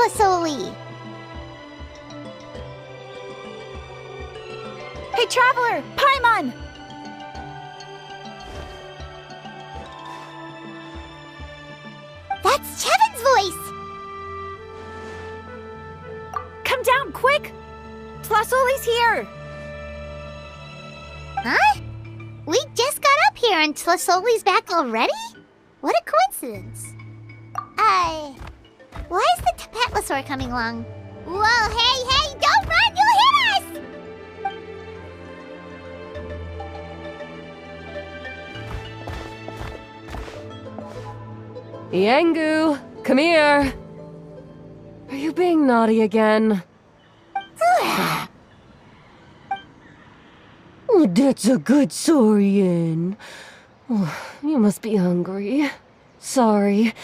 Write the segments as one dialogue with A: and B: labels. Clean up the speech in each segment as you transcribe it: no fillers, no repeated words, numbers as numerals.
A: Tlasoli.
B: Hey, Traveler! Paimon!
A: That's Chevin's voice!
B: Come down, quick! Tlasoli's here!
A: Huh? We just got up here and Tlasoli's back already? What a coincidence. Why is the Tapetlosaur coming along? Whoa, hey, don't run! You'll hit us!
C: Yangu, come here. Are you being naughty again? Oh, that's a good saurian. Oh, you must be hungry. Sorry.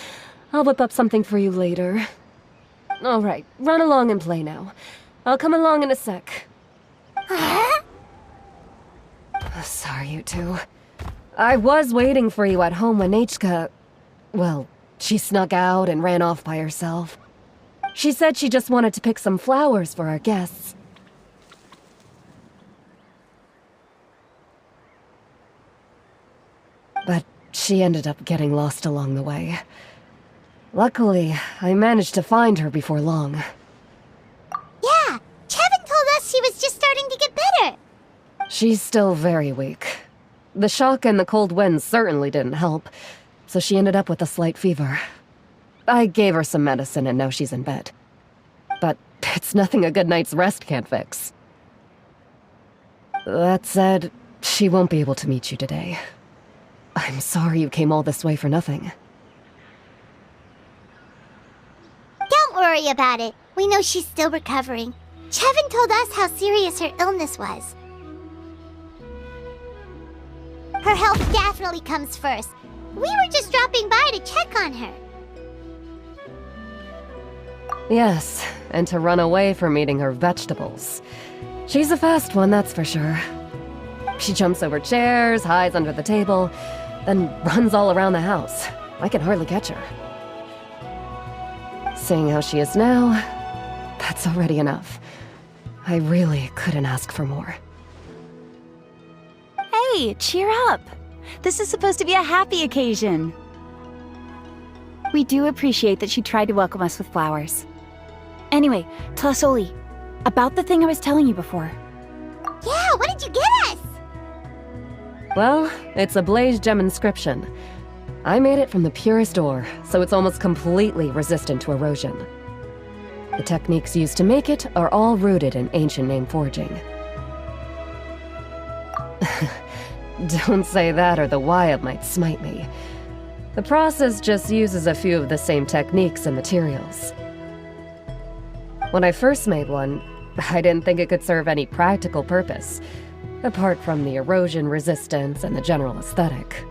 C: I'll whip up something for you later. All right, run along and play now. I'll come along in a sec. Sorry, you two. I was waiting for you at home when Hka... Well, she snuck out and ran off by herself. She said she just wanted to pick some flowers for our guests. But she ended up getting lost along the way. Luckily, I managed to find her before long.
A: Yeah, Chevin told us she was just starting to get better.
C: She's still very weak. The shock and the cold winds certainly didn't help, so she ended up with a slight fever. I gave her some medicine and now she's in bed. But it's nothing a good night's rest can't fix. That said, she won't be able to meet you today. I'm sorry you came all this way for nothing.
A: Don't worry about it. We know she's still recovering. Chevin told us how serious her illness was. Her health definitely comes first. We were just dropping by to check on her.
C: Yes, and to run away from eating her vegetables. She's a fast one, that's for sure. She jumps over chairs, hides under the table, then runs all around the house. I can hardly catch her. Seeing how she is now, that's already enough. I really couldn't ask for more.
B: Hey, cheer up! This is supposed to be a happy occasion. We do appreciate that she tried to welcome us with flowers. Anyway, Tlasoli, about the thing I was telling you before.
A: Yeah, what did you get us?
C: Well, it's a blaze gem inscription. I made it from the purest ore, so it's almost completely resistant to erosion. The techniques used to make it are all rooted in ancient name forging. Don't say that or the Wyatt might smite me. The process just uses a few of the same techniques and materials. When I first made one, I didn't think it could serve any practical purpose, apart from the erosion resistance and the general aesthetic.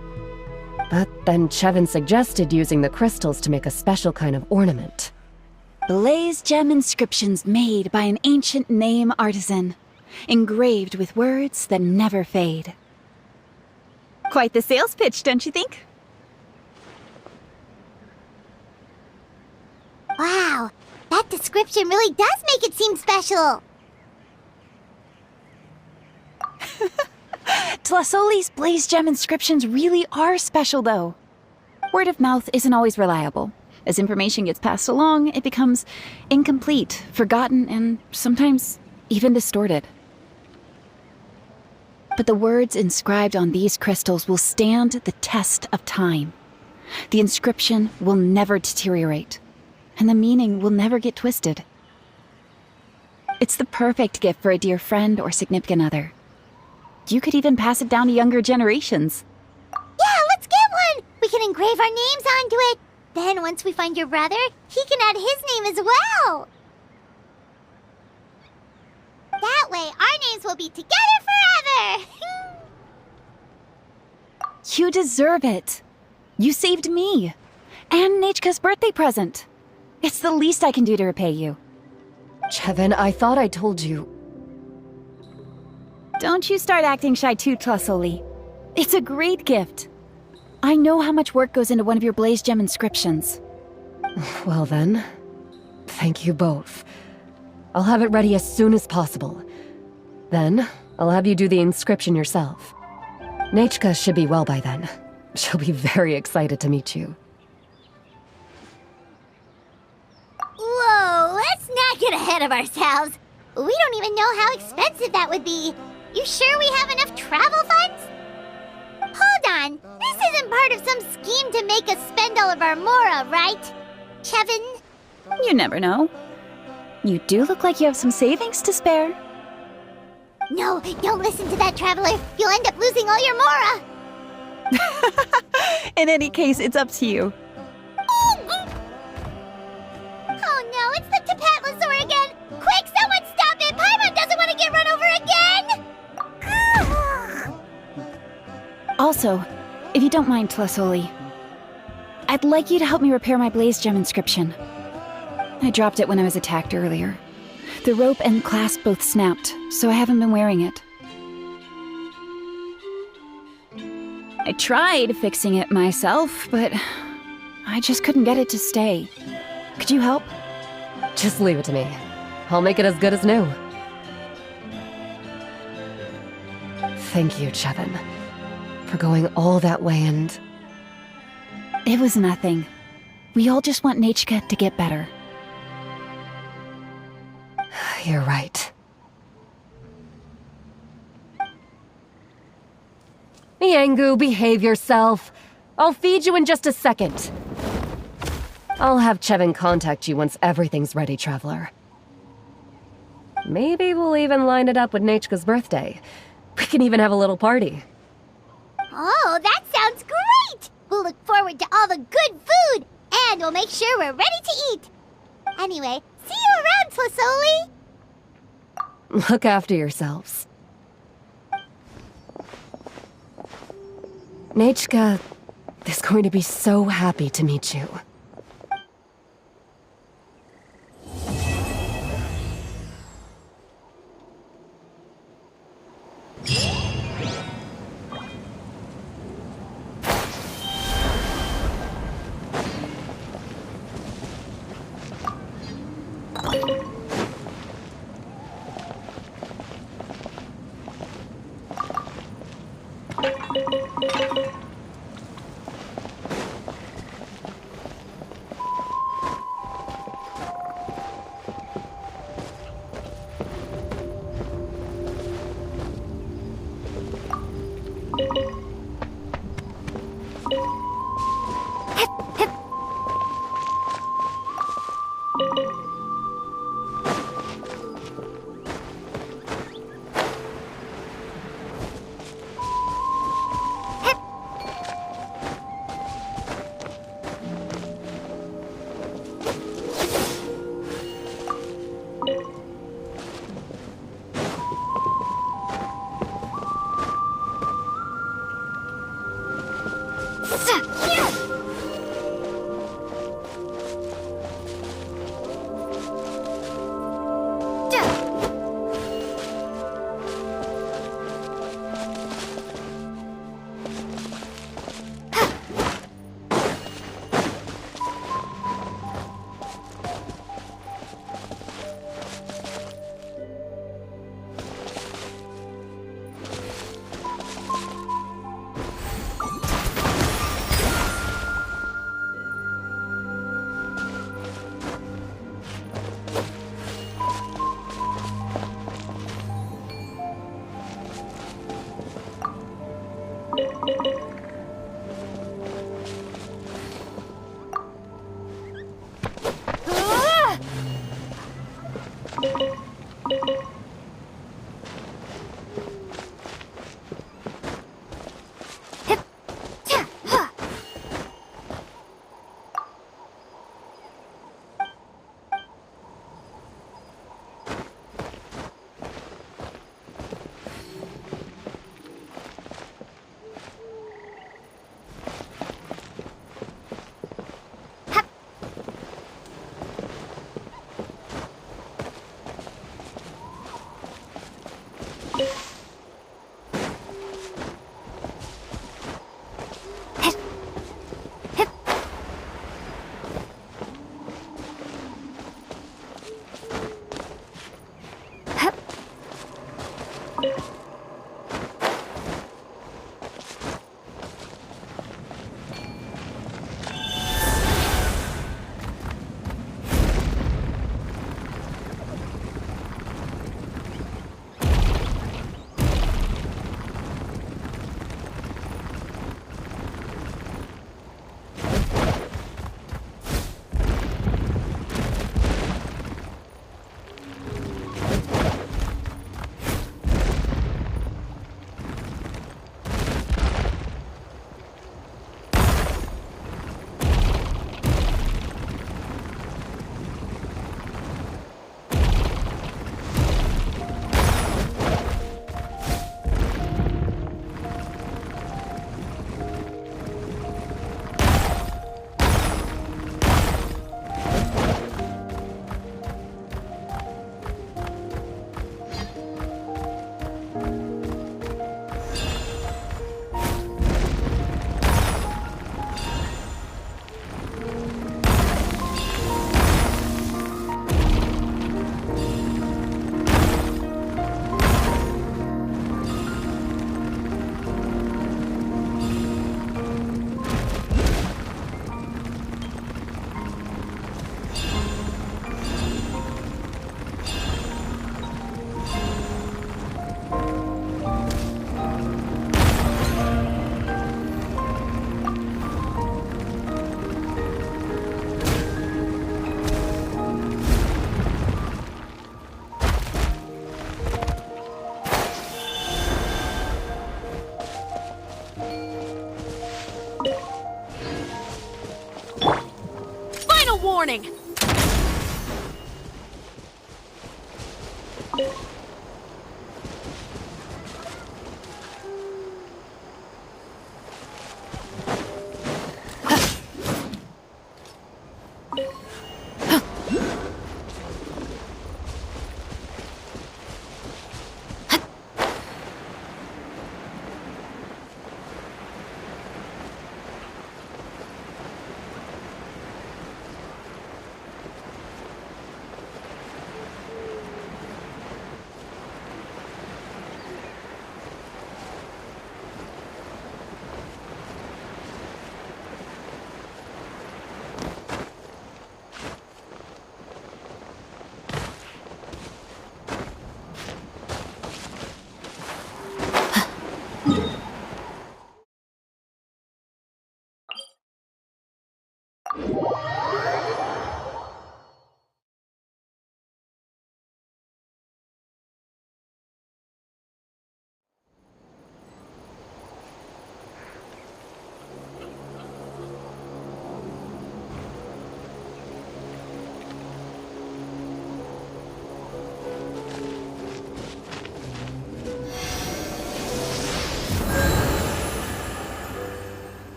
C: But then Chevin suggested using the crystals to make a special kind of ornament.
B: Blaze gem inscriptions made by an ancient name artisan, engraved with words that never fade. Quite the sales pitch, don't you think?
A: Wow, that description really does make it seem special.
B: Tlasoli's blaze gem inscriptions really are special, though. Word of mouth isn't always reliable. As information gets passed along, it becomes incomplete, forgotten, and sometimes even distorted. But the words inscribed on these crystals will stand the test of time. The inscription will never deteriorate, and the meaning will never get twisted. It's the perfect gift for a dear friend or significant other. You could even pass it down to younger generations.
A: Yeah, let's get one! We can engrave our names onto it. Then once we find your brother, he can add his name as well. That way, our names will be together forever!
B: You deserve it. You saved me. And Hka's birthday present. It's the least I can do to repay you.
C: Chevin, I thought I told you.
B: Don't you start acting shy too, Tlasoli. It's a great gift. I know how much work goes into one of your blaze gem inscriptions.
C: Well then, Thank you both. I'll have it ready as soon as possible. Then, I'll have you do the inscription yourself. Nechka should be well by then. She'll be very excited to meet you.
A: Whoa, let's not get ahead of ourselves. We don't even know how expensive that would be. You sure we have enough travel funds? Hold on, this isn't part of some scheme to make us spend all of our mora, right? Chevin?
B: You never know. You do look like you have some savings to spare.
A: No, don't listen to that, Traveler. You'll end up losing all your mora.
B: In any case, it's up to you.
A: Oh no, it's the Tapatlosaur again! Quick, someone stop it! Paimon doesn't want to get run over again!
B: Also, if you don't mind, Tlesoli, I'd like you to help me repair my Blaze Gem inscription. I dropped it when I was attacked earlier. The rope and clasp both snapped, so I haven't been wearing it. I tried fixing it myself, but I just couldn't get it to stay. Could you help?
C: Just leave it to me. I'll make it as good as new. Thank you, Chevin, for going all that way and...
B: It was nothing. We all just want Nechka to get better.
C: You're right. Miangu, behave yourself. I'll feed you in just a second. I'll have Chevin contact you once everything's ready, Traveler. Maybe we'll even line it up with Nechka's birthday. We can even have a little party.
A: Oh, that sounds great! We'll look forward to all the good food, and we'll make sure we're ready to eat. Anyway, see you around, Tlesoli!
C: Look after yourselves. Nechka is going to be so happy to meet you.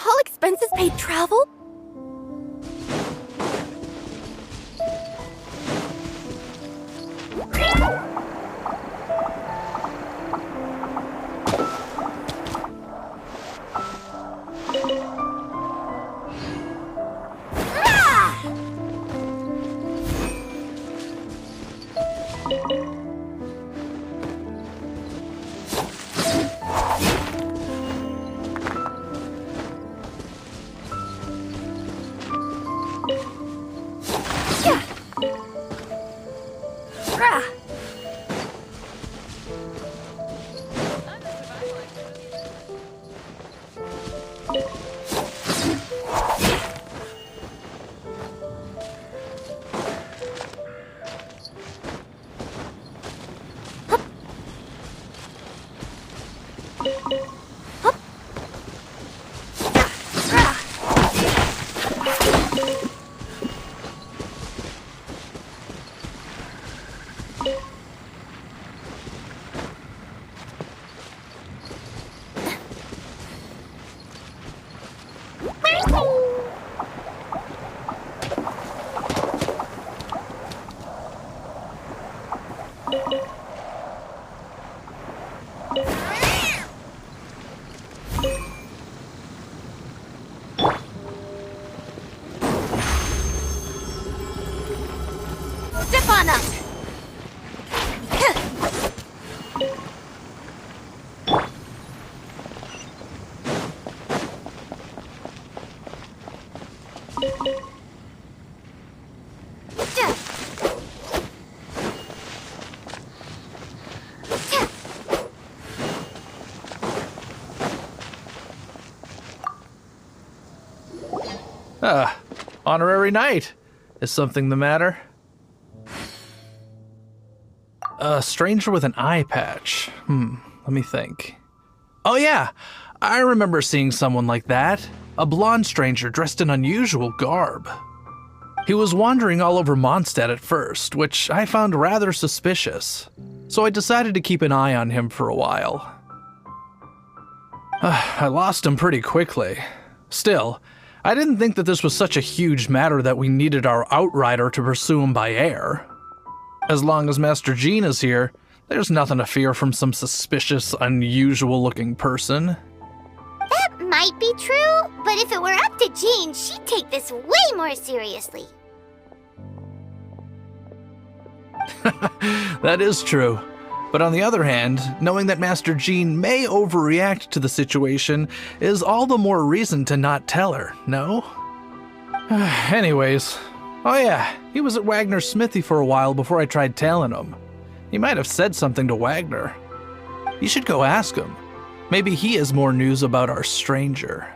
D: All expenses paid travel? Step on up!
E: Honorary knight. Is something the matter? A stranger with an eye patch. Let me think. Oh yeah, I remember seeing someone like that. A blonde stranger dressed in unusual garb. He was wandering all over Mondstadt at first, which I found rather suspicious. So I decided to keep an eye on him for a while. I lost him pretty quickly. Still, I didn't think that this was such a huge matter that we needed our outrider to pursue him by air. As long as Master Jean is here, there's nothing to fear from some suspicious, unusual-looking person.
A: That might be true, but if it were up to Jean, she'd take this way more seriously.
E: That is true. But on the other hand, knowing that Master Jean may overreact to the situation is all the more reason to not tell her, no? Anyways, oh yeah, he was at Wagner's smithy for a while before I tried tailing him. He might have said something to Wagner. You should go ask him. Maybe he has more news about our stranger.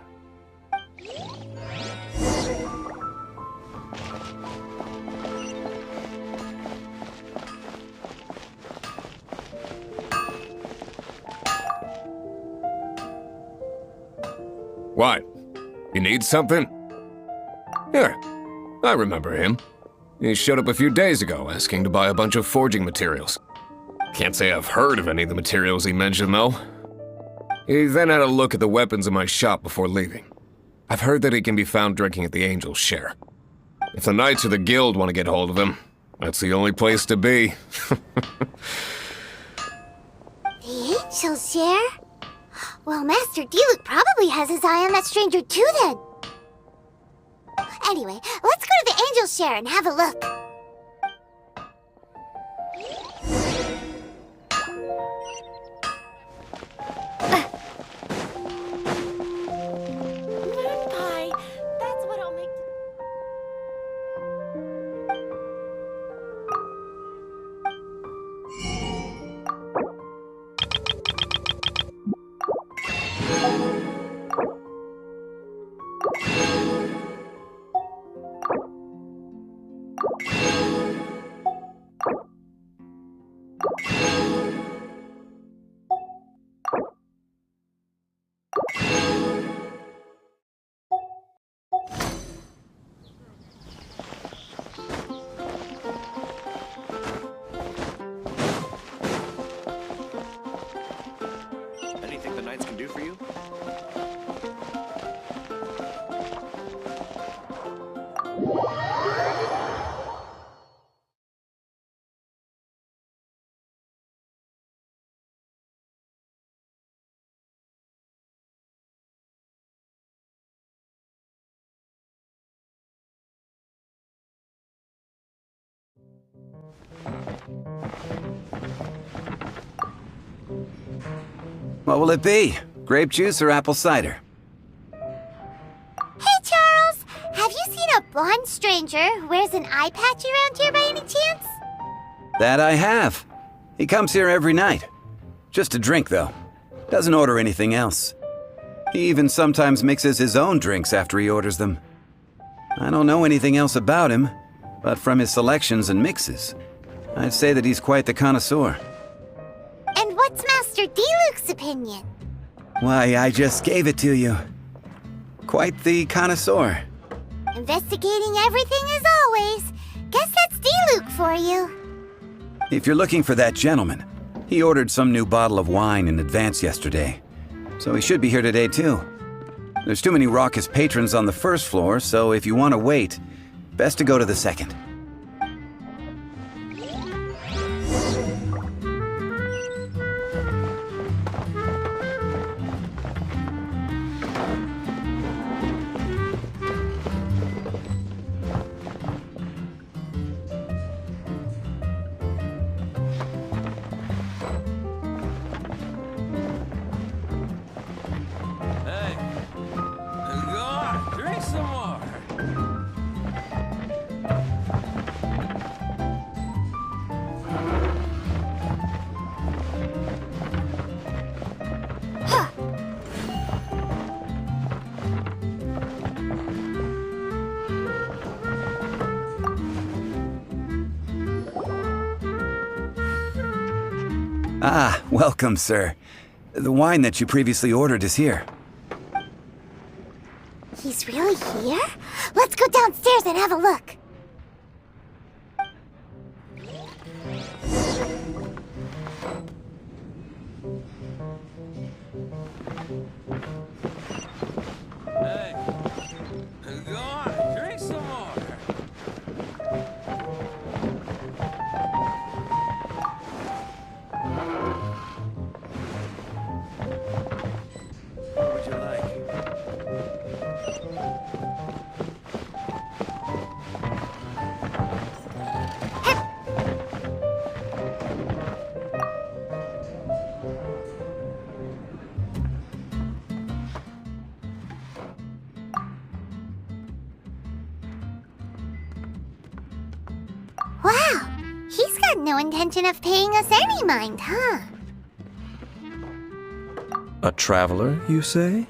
F: What? You need something? Yeah, I remember him. He showed up a few days ago asking to buy a bunch of forging materials. Can't say I've heard of any of the materials he mentioned, though. He then had a look at the weapons in my shop before leaving. I've heard that he can be found drinking at the Angel's Share. If the Knights or the Guild want to get hold of him, that's the only place to be.
A: The Angel's Share? Well, Master Diluc probably has his eye on that stranger too, then. Anyway, let's go to the Angel's Share and have a look.
D: Moon pie. That's what I'll make.
G: What will it be? Grape juice or apple cider?
A: Hey, Charles! Have you seen a blonde stranger who wears an eye patch around here by any chance?
G: That I have. He comes here every night. Just a drink, though. Doesn't order anything else. He even sometimes mixes his own drinks after he orders them. I don't know anything else about him, but from his selections and mixes, I'd say that he's quite the connoisseur.
A: And what's Master D-Luke's opinion?
G: Why, I just gave it to you. Quite the connoisseur.
A: Investigating everything as always. Guess that's D-Luke for you.
G: If you're looking for that gentleman, he ordered some new bottle of wine in advance yesterday, so he should be here today too. There's too many raucous patrons on the first floor, so if you want to wait, best to go to the second. Ah, welcome, sir. The wine that you previously ordered is here.
A: He's really here? Let's go downstairs and have a look.
H: Go on, drink some more. What would you like?
A: Wow, he's got no intention of paying us any mind, huh?
H: A traveler, you say?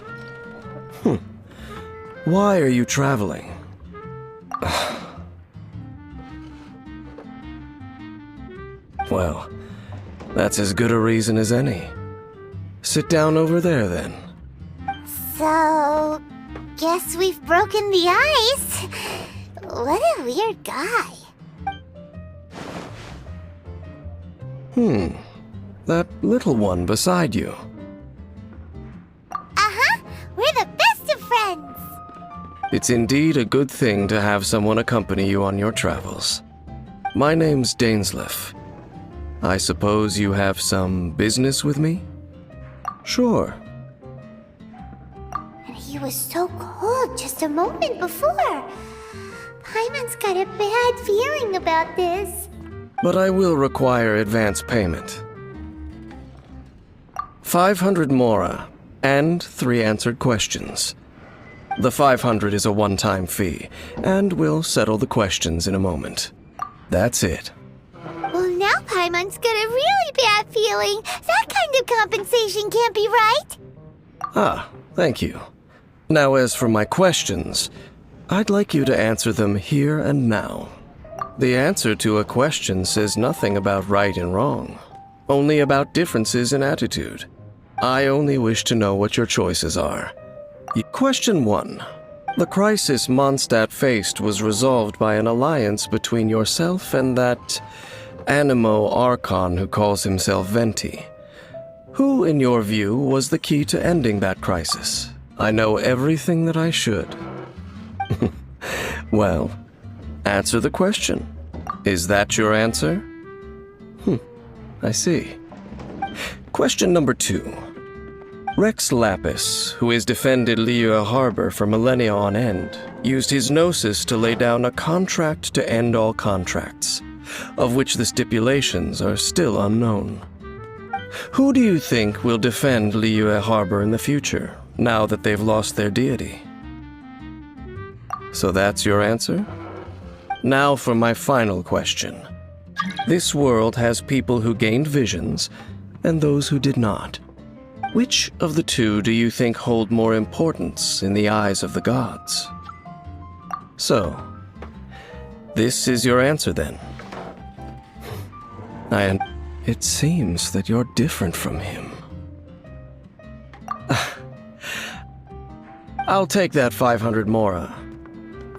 H: Why are you traveling? Well, that's as good a reason as any. Sit down over there, then.
A: So, guess we've broken the ice. What a weird guy.
H: That little one beside you.
A: Uh-huh, we're the best of friends.
H: It's indeed a good thing to have someone accompany you on your travels. My name's Dainsleif. I suppose you have some business with me? Sure.
A: And he was so cold just a moment before. Paimon's got a bad feeling about this.
H: But I will require advance payment. 500 mora, and 3 answered questions. The 500 is a one-time fee, and we'll settle the questions in a moment. That's it.
A: Well, now Paimon's got a really bad feeling. That kind of compensation can't be right.
H: Ah, thank you. Now as for my questions, I'd like you to answer them here and now. The answer to a question says nothing about right and wrong, only about differences in attitude. I only wish to know what your choices are. Question 1. The crisis Mondstadt faced was resolved by an alliance between yourself and that Animo Archon who calls himself Venti. Who, in your view, was the key to ending that crisis? I know everything that I should. Well, answer the question. Is that your answer? I see. Question number 2. Rex Lapis, who has defended Liyue Harbor for millennia on end, used his gnosis to lay down a contract to end all contracts. of which the stipulations are still unknown. Who do you think will defend Liyue Harbor in the future, now that they've lost their deity? So that's your answer? Now for my final question. This world has people who gained visions, and those who did not. Which of the two do you think hold more importance in the eyes of the gods? So, this is your answer then. And it seems that you're different from him. I'll take that 500 mora.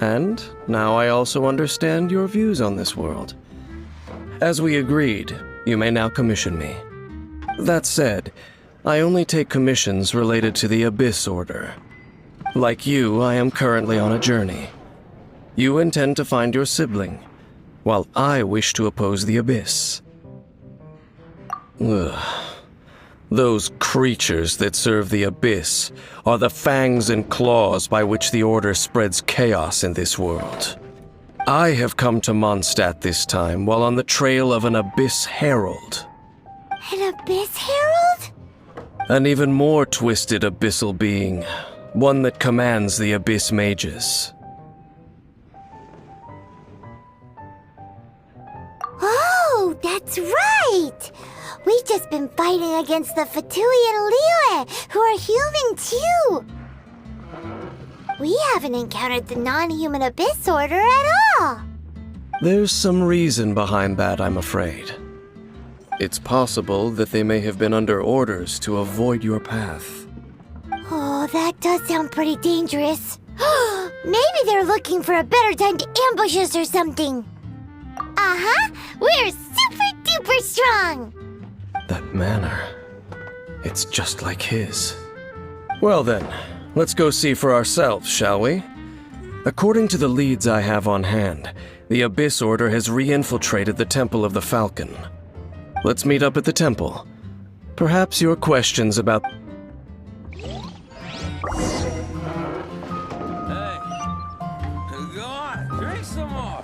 H: And now I also understand your views on this world. As we agreed, you may now commission me. That said, I only take commissions related to the Abyss Order. Like you, I am currently on a journey. You intend to find your sibling, while I wish to oppose the Abyss. Ugh. Those creatures that serve the Abyss are the fangs and claws by which the Order spreads chaos in this world. I have come to Mondstadt this time while on the trail of an Abyss Herald.
A: An Abyss Herald?
H: An even more twisted abyssal being, one that commands the Abyss Mages.
A: Oh, that's right! We've just been fighting against the Fatui and Liyue, who are human too! We haven't encountered the non-human Abyss Order at all!
H: There's some reason behind that, I'm afraid. It's possible that they may have been under orders to avoid your path.
A: Oh, that does sound pretty dangerous. Maybe they're looking for a better time to ambush us or something. Uh-huh! We're super-duper strong!
H: That manner, it's just like his. Well then, let's go see for ourselves, shall we? According to the leads I have on hand, the Abyss Order has re-infiltrated the Temple of the Falcon. Let's meet up at the temple. Perhaps your questions about...
I: Hey, go on, drink some more.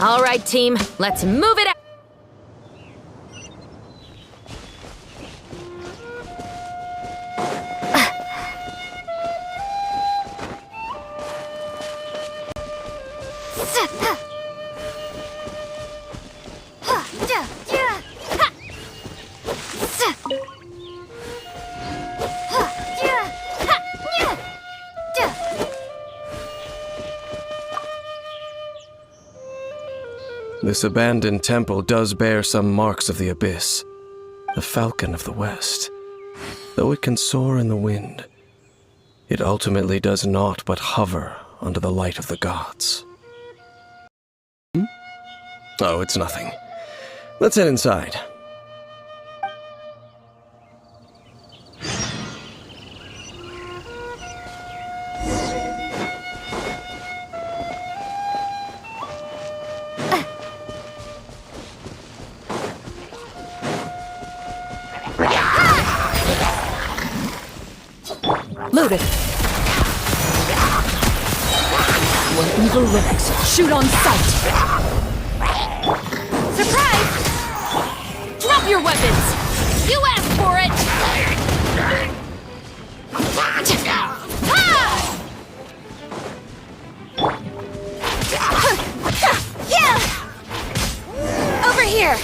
J: All right, team, let's move it out.
H: This abandoned temple does bear some marks of the Abyss. The Falcon of the West. Though it can soar in the wind, it ultimately does naught but hover under the light of the gods. Oh, it's nothing. Let's head inside.
J: Loaded. When evil lurks, shoot on sight. Surprise! Drop your weapons! You asked for it! Over here!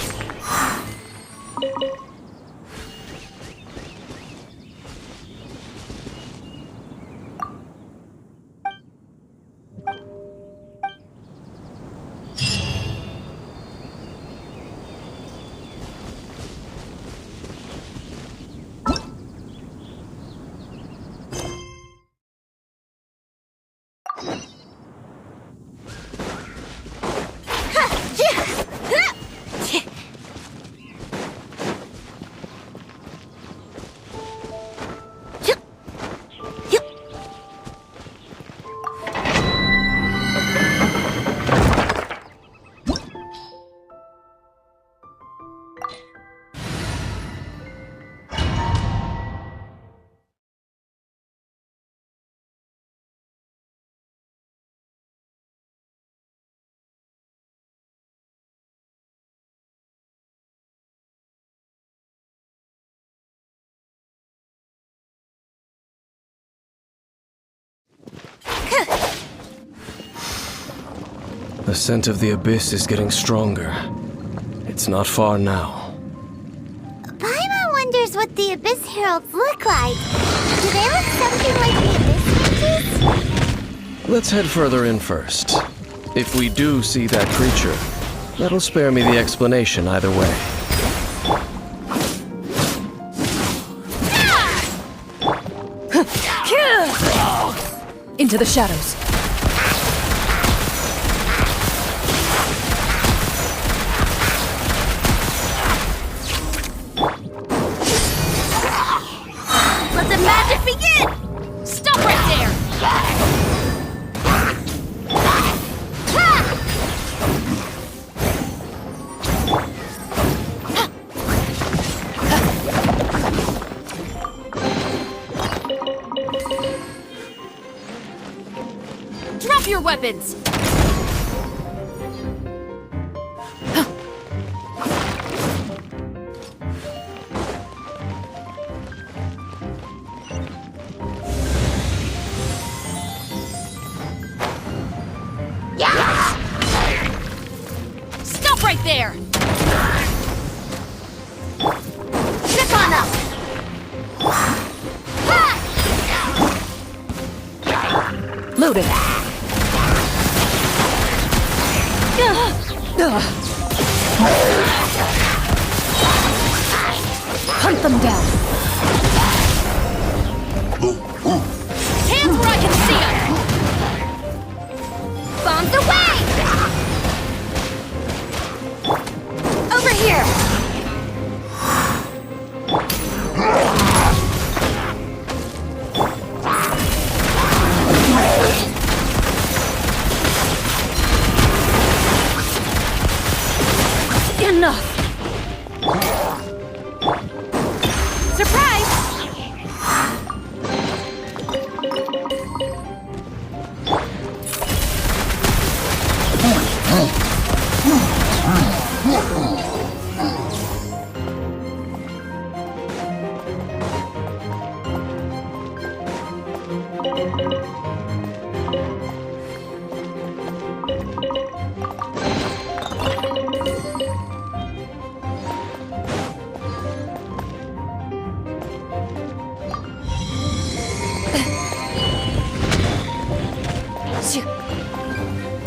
H: The scent of the abyss is getting stronger. It's not far now.
A: Paimon wonders what the Abyss Heralds look like. Do they look something like the Abyss Witches?
H: Let's head further in first. If we do see that creature, that'll spare me the explanation either way.
J: Into the shadows.
D: Let the magic begin! Stop right there! Drop your weapons! Stop right there! Step on up!
J: Loaded. Hunt them down.
D: Hands where I can see them!
A: Bombs away! Over here!
J: Enough.
D: Surprise!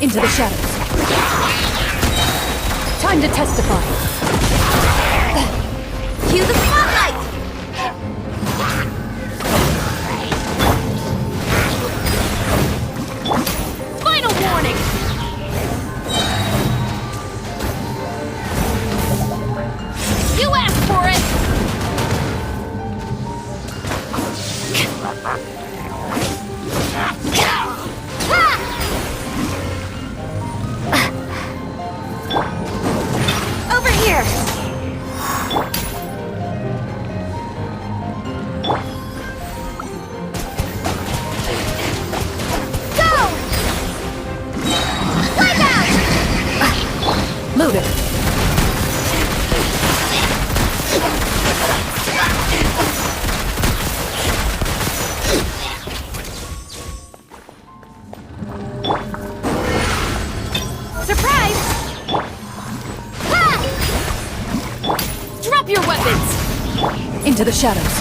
J: Into the shadows. Time to testify.
A: Cue the spotlight!
D: Final warning! You asked for it!
A: Over here! Go! Wipe out!
J: Loaded.
D: Surprise! Drop your weapons!
J: Into the shadows.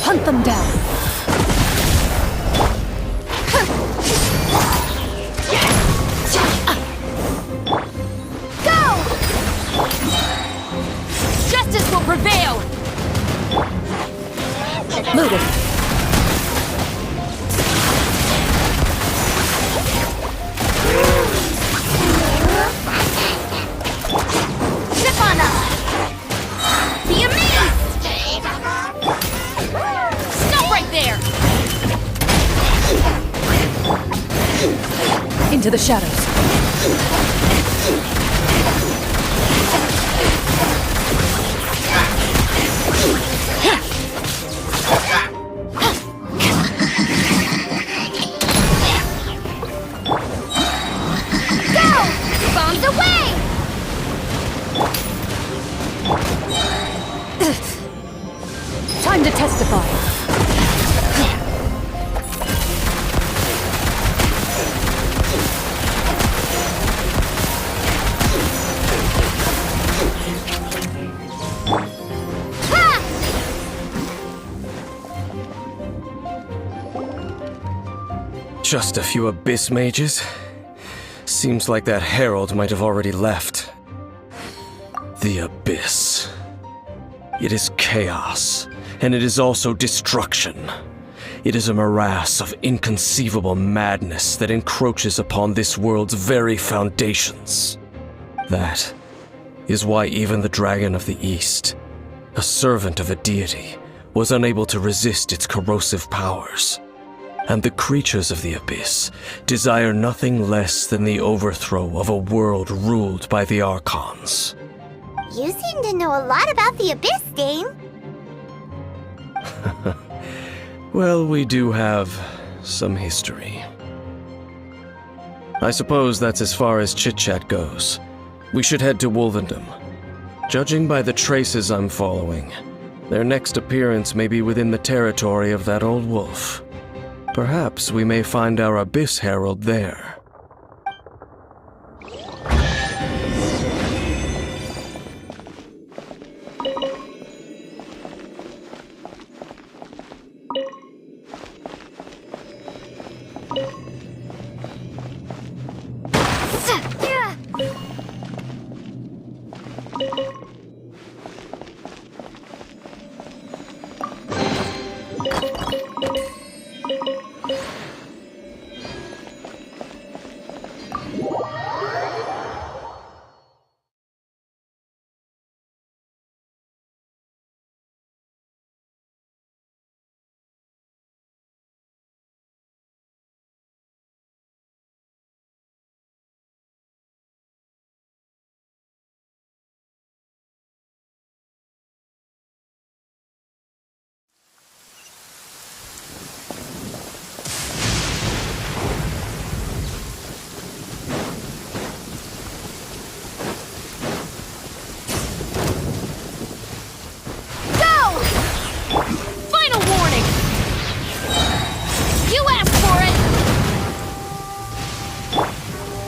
J: Hunt them down.
D: right there!
J: Into the shadows.
A: Bombs away!
J: Time to testify.
H: Just a few abyss mages? Seems like that herald might have already left. The abyss. It is chaos, and it is also destruction. It is a morass of inconceivable madness that encroaches upon this world's very foundations. That is why even the Dragon of the East, a servant of a deity, was unable to resist its corrosive powers. And the creatures of the abyss desire nothing less than the overthrow of a world ruled by the Archons.
A: You seem to know a lot about the Abyss, Dane.
H: Well, we do have some history. I suppose that's as far as chit-chat goes. We should head to Wolvendom. Judging by the traces I'm following, their next appearance may be within the territory of that old wolf. Perhaps we may find our Abyss Herald there.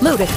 J: Loaded.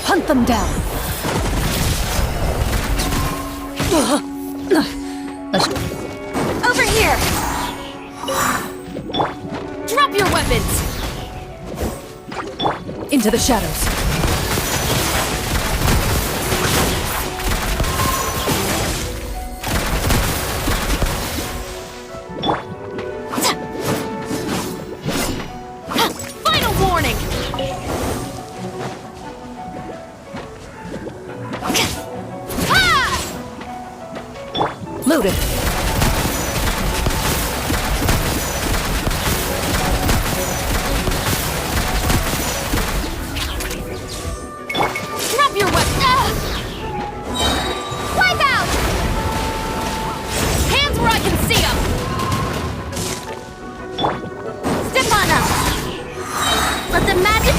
J: Hunt them down.
D: Over here! Drop your weapons!
J: Into the shadows.
D: Final warning!
J: Loaded.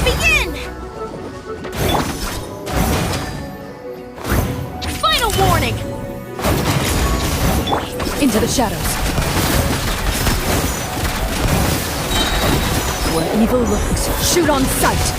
D: begin! Final warning!
J: Into the shadows. Where evil lurks, shoot on sight!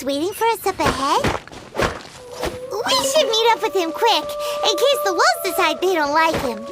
A: Waiting for us up ahead? We should meet up with him quick, in case the wolves decide they don't like him.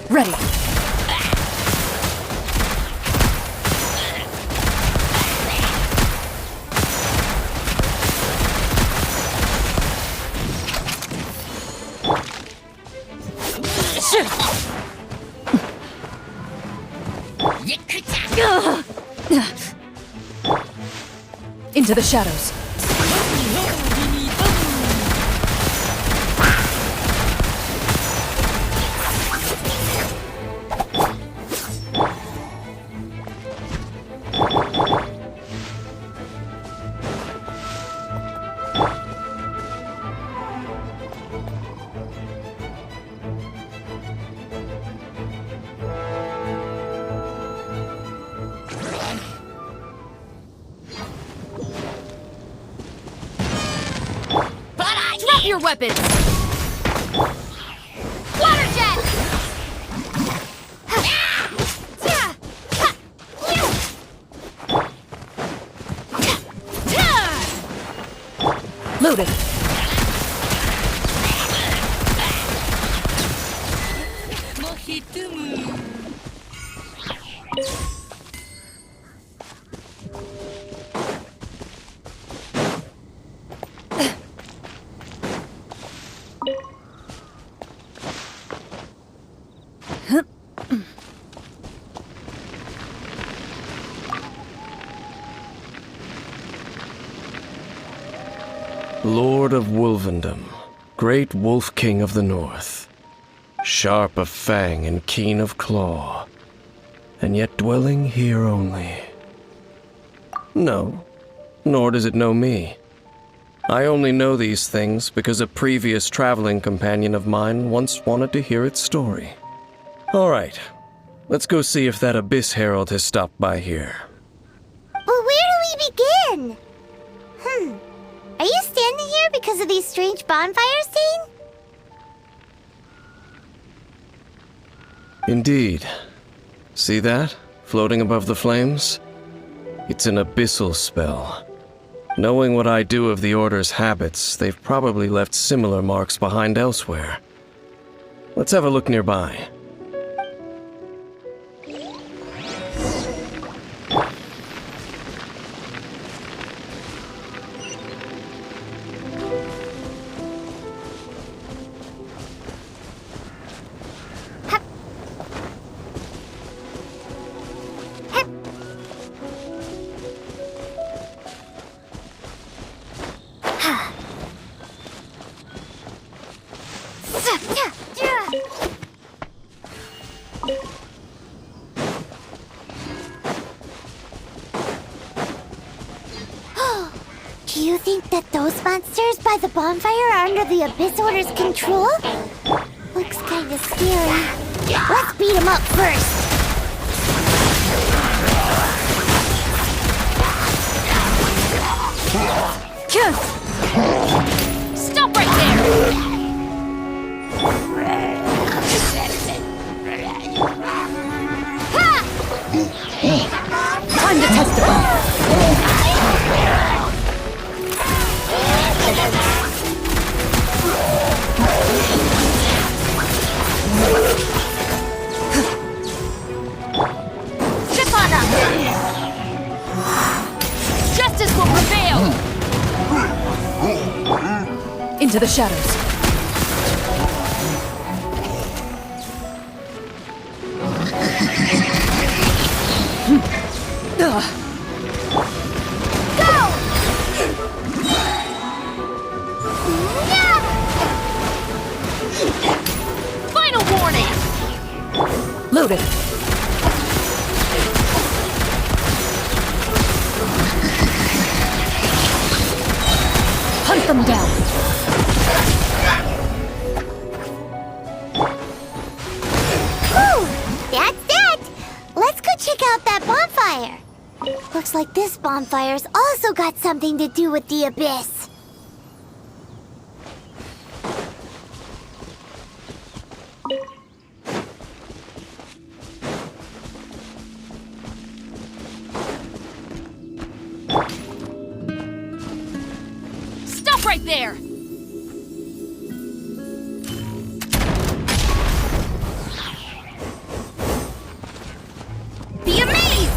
J: Ready. Into the shadows.
D: Your weapons! Water jet!
J: Loaded.
H: Lord of Wolvendom, great wolf king of the north, sharp of fang and keen of claw, and yet dwelling here only. No, nor does it know me. I only know these things because a previous traveling companion of mine once wanted to hear its story. All right, let's go see if that Abyss Herald has stopped by here.
A: But where do we begin? Are you standing here because of these strange bonfires, Dean?
H: Indeed. See that? Floating above the flames? It's an abyssal spell. Knowing what I do of the Order's habits, they've probably left similar marks behind elsewhere. Let's have a look nearby.
A: Do you think that those monsters by the bonfire are under the Abyss Order's control? Looks kinda scary. Let's beat them up first.
D: Stop right there!
J: Time to testify.
D: Step on up! Justice will prevail!
J: Into the shadows.
D: Final warning!
J: Loaded. Hunt them down.
A: Whew! That's that! Let's go check out that bonfire. Looks like this bonfire's also got something to do with the Abyss.
D: Stop right there! Be amazed!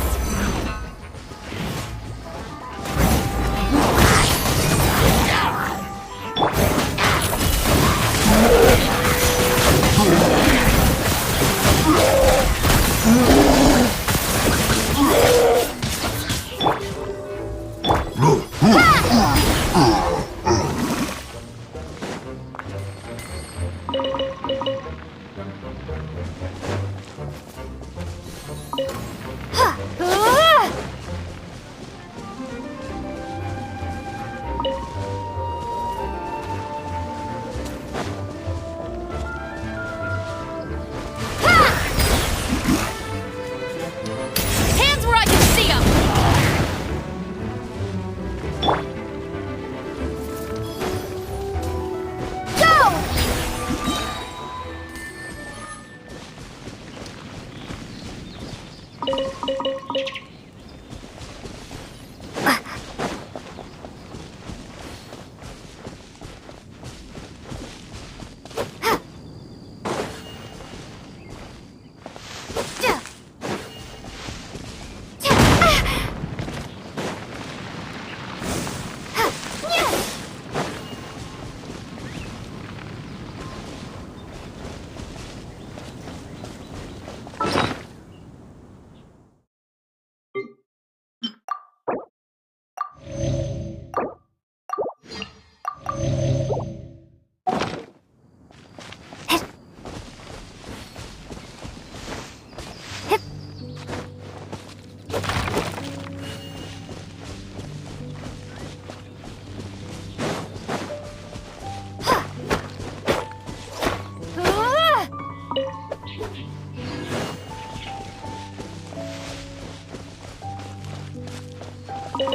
A: And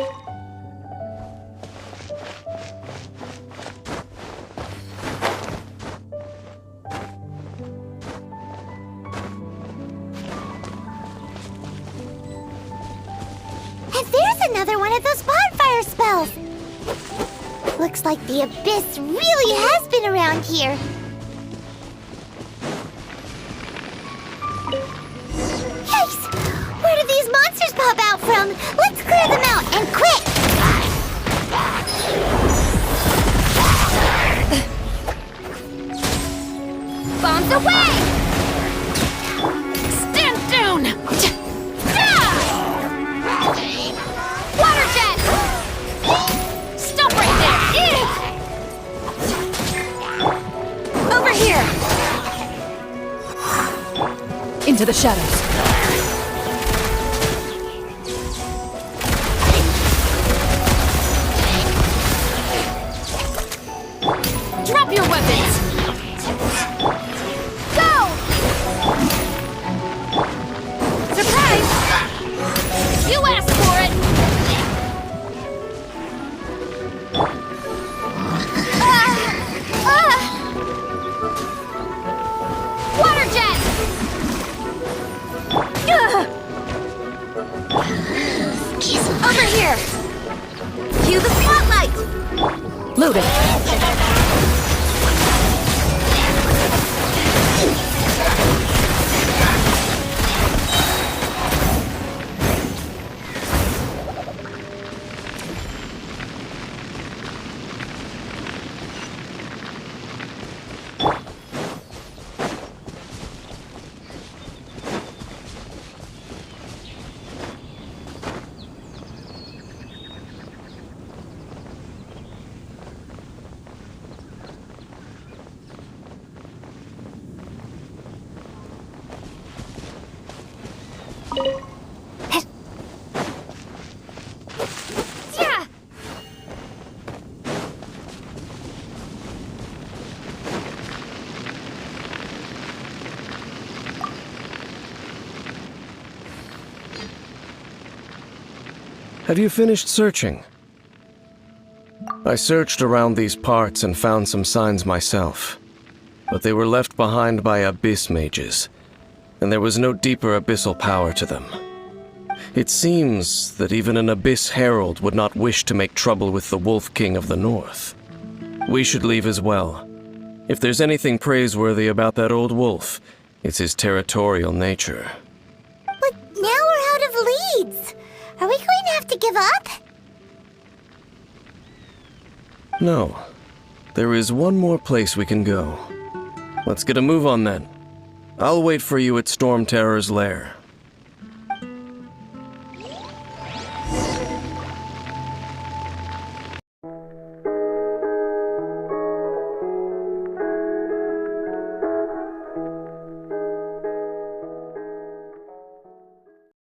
A: there's another one of those bonfire spells! Looks like the abyss really has been around here. Yikes! Where did these monsters pop out from? Let's clear them out, and quick!
D: Bombs away! Stand down! Water jet! Stop right there! Over here!
J: Into the shadows.
D: Drop your weapons! Go! Surprise! You asked for it! Water jet! Over here! Cue the spotlight!
J: Loaded.
D: Yeah!
H: Have you finished searching? I searched around these parts and found some signs myself, but they were left behind by abyss mages, and there was no deeper abyssal power to them. It seems that even an abyss herald would not wish to make trouble with the Wolf King of the North. We should leave as well. If there's anything praiseworthy about that old wolf, it's his territorial nature.
A: But now we're out of leads! Are we going to have to give up?
H: No. There is one more place we can go. Let's get a move on then. I'll wait for you at Storm Terror's lair.